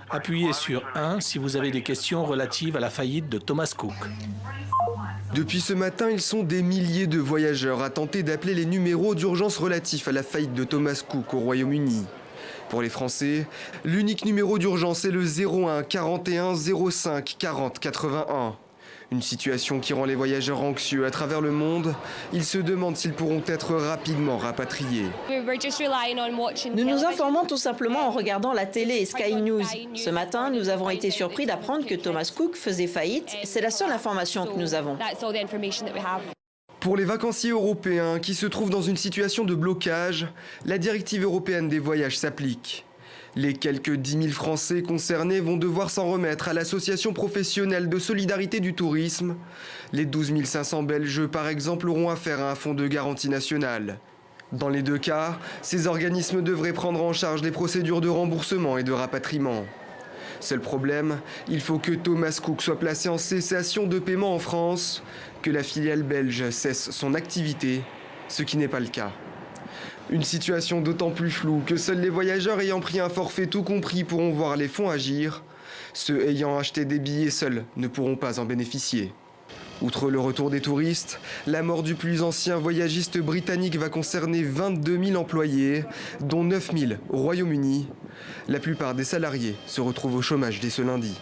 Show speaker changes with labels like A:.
A: Appuyez sur 1 si vous avez des questions relatives à la faillite de Thomas Cook.
B: Depuis ce matin, ils sont des milliers de voyageurs à tenter d'appeler les numéros d'urgence relatifs à la faillite de Thomas Cook au Royaume-Uni. Pour les Français, l'unique numéro d'urgence est le 01 41 05 40 81. Une situation qui rend les voyageurs anxieux à travers le monde. Ils se demandent s'ils pourront être rapidement rapatriés.
C: Nous nous informons tout simplement en regardant la télé et Sky News. Ce matin, nous avons été surpris d'apprendre que Thomas Cook faisait faillite. C'est la seule information que nous avons.
B: Pour les vacanciers européens qui se trouvent dans une situation de blocage, la directive européenne des voyages s'applique. Les quelques 10 000 Français concernés vont devoir s'en remettre à l'association professionnelle de solidarité du tourisme. Les 12 500 Belges, par exemple, auront affaire à un fonds de garantie nationale. Dans les deux cas, ces organismes devraient prendre en charge les procédures de remboursement et de rapatriement. Seul problème, il faut que Thomas Cook soit placé en cessation de paiement en France, que la filiale belge cesse son activité, ce qui n'est pas le cas. Une situation d'autant plus floue que seuls les voyageurs ayant pris un forfait tout compris pourront voir les fonds agir. Ceux ayant acheté des billets seuls ne pourront pas en bénéficier. Outre le retour des touristes, la mort du plus ancien voyagiste britannique va concerner 22 000 employés, dont 9 000 au Royaume-Uni. La plupart des salariés se retrouvent au chômage dès ce lundi.